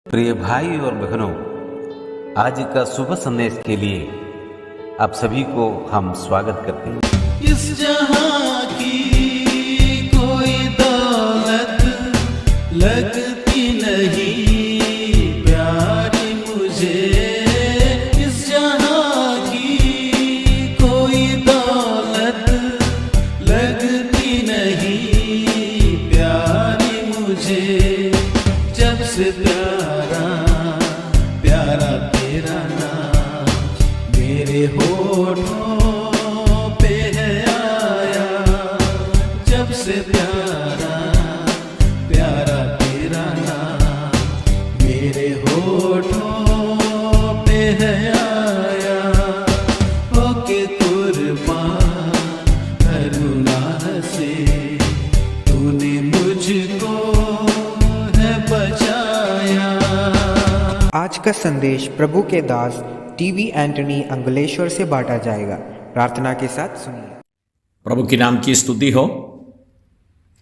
प्रिय भाई और बहनों, आज का शुभ संदेश के लिए आप सभी को हम स्वागत करते हैं। इस जहां की कोई दौलत लगती नहीं प्यारी मुझे, इस जहां की कोई दौलत लगती नहीं प्यारी मुझे, जब से प्यारा प्यारा तेरा नाम मेरे होठों पे है आया, जब से प्यारा प्यारा तेरा नाम मेरे होठों पे है आया। होके कुर्बान करुणा से तूने मुझको है बचाया। आज का संदेश प्रभु के दास टीवी एंटनी अंगलेश्वर से बांटा जाएगा। प्रार्थना के साथ सुनिए। प्रभु के नाम की स्तुति हो।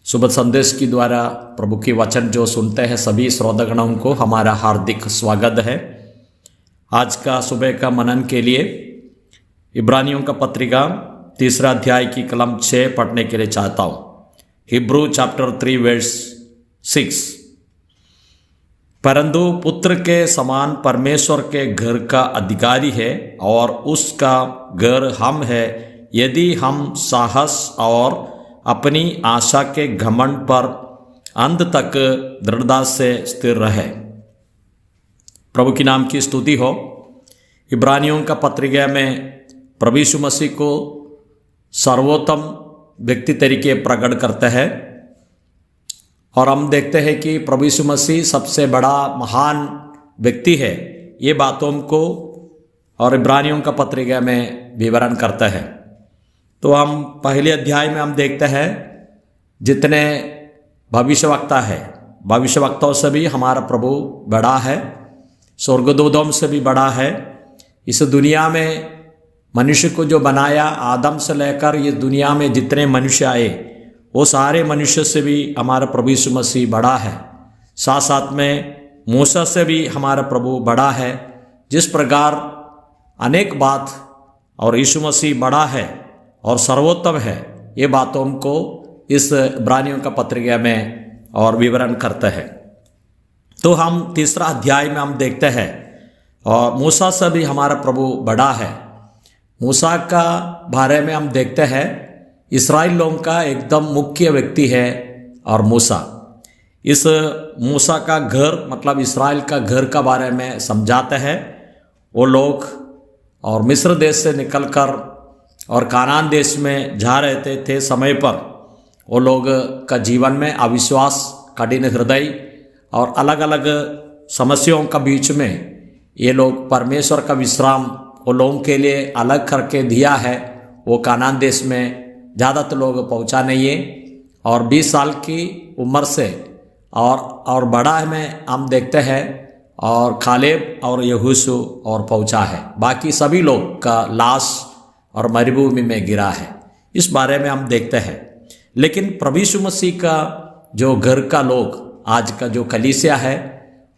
सुबह संदेश के द्वारा प्रभु के वचन जो सुनते हैं सभी श्रोतागणों को हमारा हार्दिक स्वागत है। आज का सुबह का मनन के लिए इब्रानियों का पत्रिका 3 अध्याय की कलम 6 पढ़ने के लिए चाहता हूँ। Hebrew chapter 3 verse 6। परंतु पुत्र के समान परमेश्वर के घर का अधिकारी है और उसका घर हम है, यदि हम साहस और अपनी आशा के घमंड पर अंत तक दृढ़ता से स्थिर रहे। प्रभु के नाम की स्तुति हो। इब्रानियों का पत्रिका में प्रभु यीशु मसीह को सर्वोत्तम व्यक्ति तरीके प्रकट करते हैं और हम देखते हैं कि प्रभु यीशु मसीह सबसे बड़ा महान व्यक्ति है। ये बातों को और इब्रानियों का पत्रिका में विवरण करता है। तो हम पहले अध्याय में हम देखते हैं जितने भविष्यवक्ता है, भविष्यवक्ताओं से भी हमारा प्रभु बड़ा है, स्वर्गदूतों से भी बड़ा है। इस दुनिया में मनुष्य को जो बनाया, आदम से लेकर ये दुनिया में जितने मनुष्य आए वो सारे मनुष्य से भी हमारा प्रभु यीशु मसीह बड़ा है। साथ साथ में मूसा से भी हमारा प्रभु बड़ा है। जिस प्रकार अनेक बात और यीशु मसीह बड़ा है और सर्वोत्तम है, ये बातों को इस इब्रानियों का पत्रिका में और विवरण करते हैं। तो हम 3 अध्याय में हम देखते हैं और मूसा से भी हमारा प्रभु बड़ा है। मूसा का बारे में हम देखते हैं, इस्राएल लोगों का एकदम मुख्य व्यक्ति है और मूसा। इस मूसा का घर मतलब इस्राएल का घर का बारे में समझाते हैं। वो लोग और मिस्र देश से निकलकर और कानान देश में जा रहे थे समय पर वो लोग का जीवन में अविश्वास, कठिन हृदय और अलग अलग समस्याओं का बीच में ये लोग परमेश्वर का विश्राम वो लोगों के लिए अलग करके दिया है। वो कानान देश में ज़्यादातर लोग पहुँचा नहीं है और 20 साल की उम्र से और बड़ा में हम देखते हैं और कालेब और यहोशू और पहुँचा है। बाकी सभी लोग का लाश और मरुभूमि में गिरा है। इस बारे में हम देखते हैं। लेकिन प्रभु यीशु मसीह का जो घर का लोग आज का जो कलीसिया है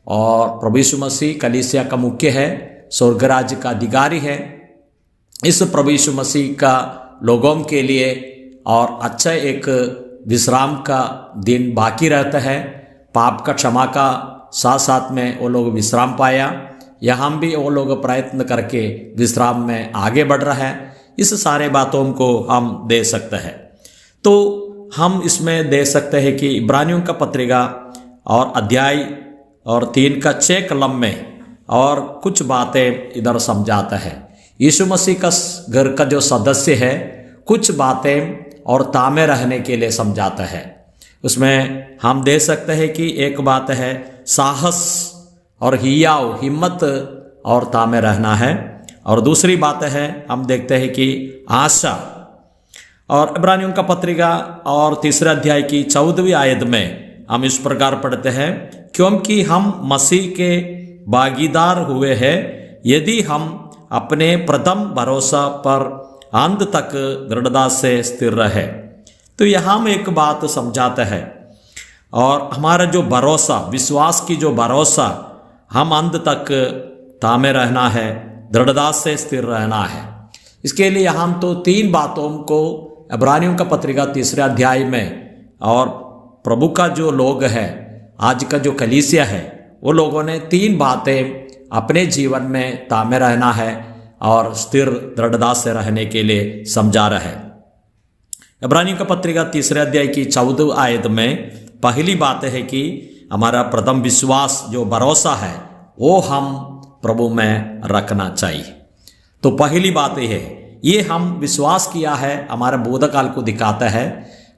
और प्रभु यीशु मसीह कलीसिया का मुख्य है, स्वर्ग राज्य का अधिकारी है। इस प्रभु यीशु मसीह का लोगों के लिए और अच्छा एक विश्राम का दिन बाकी रहता है। पाप का क्षमा का साथ साथ में वो लोग विश्राम पाया। यहाँ भी वो लोग प्रयत्न करके विश्राम में आगे बढ़ रहा है। इस सारे बातों को हम दे सकते हैं। तो हम इसमें दे सकते हैं कि इब्रानियों का पत्रिका और अध्याय और 3 का 6 कलम में और कुछ बातें इधर समझाता है। यीशु मसीह का घर का जो सदस्य है कुछ बातें और तामे रहने के लिए समझाता है। उसमें हम दे सकते हैं कि एक बात है साहस और हिम्मत और तामे रहना है, और दूसरी बात है हम देखते हैं कि आशा। और इब्रानियों का पत्रिका और 3 अध्याय की 14वीं आयत में हम इस प्रकार पढ़ते हैं, क्योंकि हम मसीह के भागीदार हुए हैं यदि हम अपने प्रथम भरोसा पर अंत तक दृढ़ता से स्थिर रहे। तो यहाँ में एक बात समझाता है और हमारा जो भरोसा, विश्वास की जो भरोसा हम अंत तक थामे रहना है, दृढ़ता से स्थिर रहना है। इसके लिए हम तो 3 बातों को इब्रानियों का पत्रिका 3 अध्याय में और प्रभु का जो लोग है, आज का जो कलीसिया है, वो लोगों ने 3 बातें अपने जीवन में थामे रहना है और स्थिर दृढ़ता से रहने के लिए समझा रहा है। इब्रानियों का पत्रिका 3 अध्याय की 14 आयत में पहली बात है कि हमारा प्रथम विश्वास जो भरोसा है वो हम प्रभु में रखना चाहिए। तो पहली बात यह है, ये हम विश्वास किया है, हमारा भूतकाल को दिखाता है।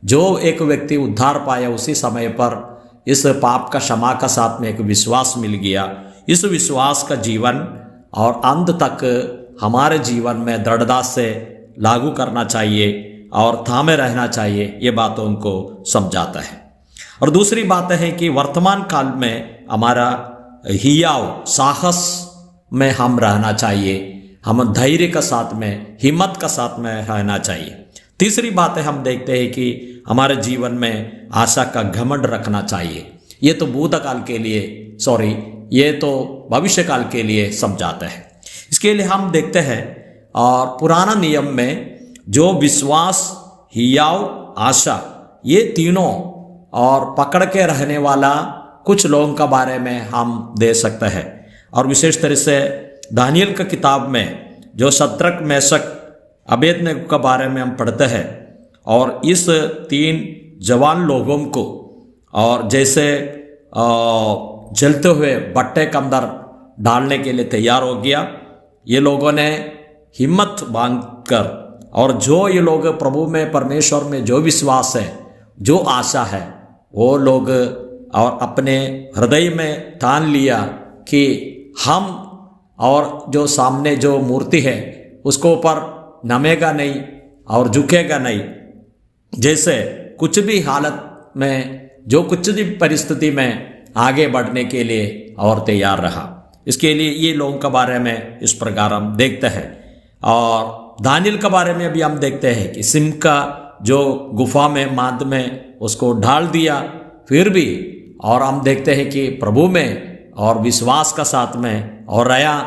जो एक व्यक्ति उद्धार पाया उसी समय पर इस पाप का क्षमा का साथ में एक विश्वास मिल गया। इस विश्वास का जीवन और अंत तक हमारे जीवन में दृढ़ता से लागू करना चाहिए और थामे रहना चाहिए, ये बातों को समझाता है। और दूसरी बात है कि वर्तमान काल में हमारा हियाव साहस में हम रहना चाहिए, हम धैर्य का साथ में, हिम्मत का साथ में रहना चाहिए। तीसरी बात है, हम देखते हैं कि हमारे जीवन में आशा का घमंड रखना चाहिए। ये तो भूतकाल के लिए ये तो भविष्य काल के लिए समझाता है। इसके लिए हम देखते हैं और पुराना नियम में जो विश्वास, हियाव, आशा, ये तीनों और पकड़ के रहने वाला कुछ लोगों का बारे में हम दे सकते हैं। और विशेष तरह से दानियल का किताब में जो शद्रक, मेशक, अबेदनगो के बारे में हम पढ़ते हैं और इस 3 जवान लोगों को और जैसे जलते हुए भट्टे के अंदर डालने के लिए तैयार हो गया। ये लोगों ने हिम्मत बांधकर और जो ये लोग प्रभु में, परमेश्वर में जो विश्वास है, जो आशा है, वो लोग और अपने हृदय में ठान लिया कि हम और जो सामने जो मूर्ति है उसको ऊपर नमेगा नहीं और झुकेगा नहीं। जैसे कुछ भी हालत में, जो कुछ भी परिस्थिति में आगे बढ़ने के लिए और तैयार रहा। इसके लिए ये लोगों के बारे में इस प्रकार हम देखते हैं। और दानियल के बारे में भी हम देखते हैं कि सिंह का जो गुफा में, माद में उसको ढाल दिया, फिर भी और हम देखते हैं कि प्रभु में और विश्वास का साथ में और रहा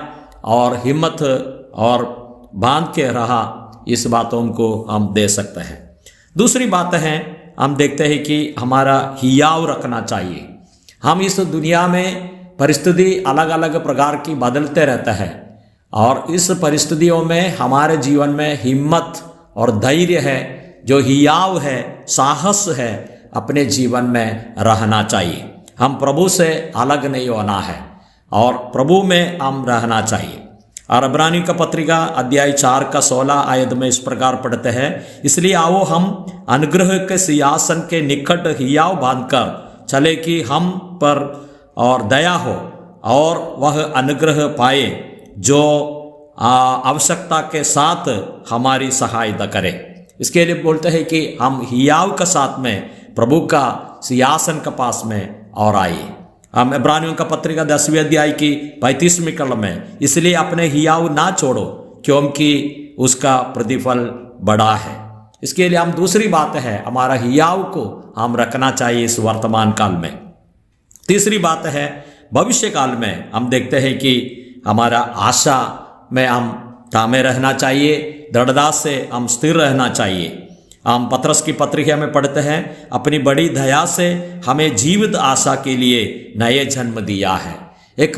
और हिम्मत और बांध के रहा। इस बातों को हम दे सकते हैं। दूसरी बात है, हम देखते हैं कि हमारा हियाव रखना चाहिए। हम इस दुनिया में परिस्थिति अलग अलग प्रकार की बदलते रहता है और इस परिस्थितियों में हमारे जीवन में हिम्मत और धैर्य है, जो हियाव है, साहस है, अपने जीवन में रहना चाहिए। हम प्रभु से अलग नहीं होना है और प्रभु में हम रहना चाहिए। और इब्रानियों का पत्रिका अध्याय 4 का 16 आयत में इस प्रकार पढ़ते हैं, इसलिए आओ हम अनुग्रह के सिंहासन के निकट हियाव बांधकर चले कि हम पर और दया हो और वह अनुग्रह पाए जो आवश्यकता के साथ हमारी सहायता करे। इसके लिए बोलते हैं कि हम हियाव के साथ में प्रभु का सिंहासन के पास में और आइए। हम इब्रानियों का पत्रिका 10वें अध्याय की 35वीं कलम में, इसलिए अपने हियाव ना छोड़ो क्योंकि उसका प्रतिफल बड़ा है। इसके लिए हम दूसरी बात है, हमारा हियाव को हम रखना चाहिए इस वर्तमान काल में। तीसरी बात है, भविष्य काल में हम देखते हैं कि हमारा आशा में हम थामे रहना चाहिए, दृढ़ता से हम स्थिर रहना चाहिए। हम पतरस की पत्रिका में पढ़ते हैं, अपनी बड़ी दया से हमें जीवित आशा के लिए नए जन्म दिया है। एक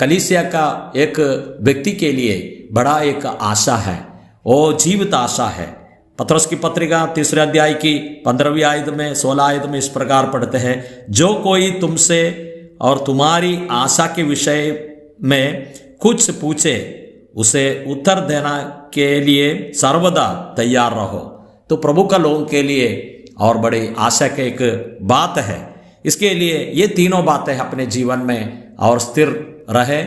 कलीसिया का एक व्यक्ति के लिए बड़ा एक आशा है, वो जीवित आशा है। पतरस की पत्रिका 3 अध्याय की 15वीं आयत में 16 आयत में इस प्रकार पढ़ते हैं, जो कोई तुमसे और तुम्हारी आशा के विषय में कुछ पूछे उसे उत्तर देना के लिए सर्वदा तैयार रहो। तो प्रभु का लोगों के लिए और बड़ी आशा की एक बात है। इसके लिए ये तीनों बातें अपने जीवन में और स्थिर रहे।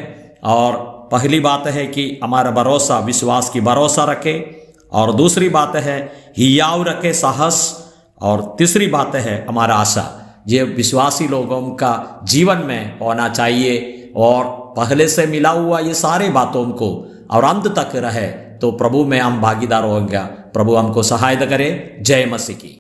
और पहली बात है कि हमारा भरोसा, विश्वास की भरोसा रखे, और दूसरी बात है हियाव रखे, साहस, और तीसरी बात है हमारा आशा। ये विश्वासी लोगों का जीवन में होना चाहिए और पहले से मिला हुआ ये सारे बातों को और अंत तक रहे, तो प्रभु में हम भागीदार होंगे। प्रभु हमको सहायता करे। जय मसीह की।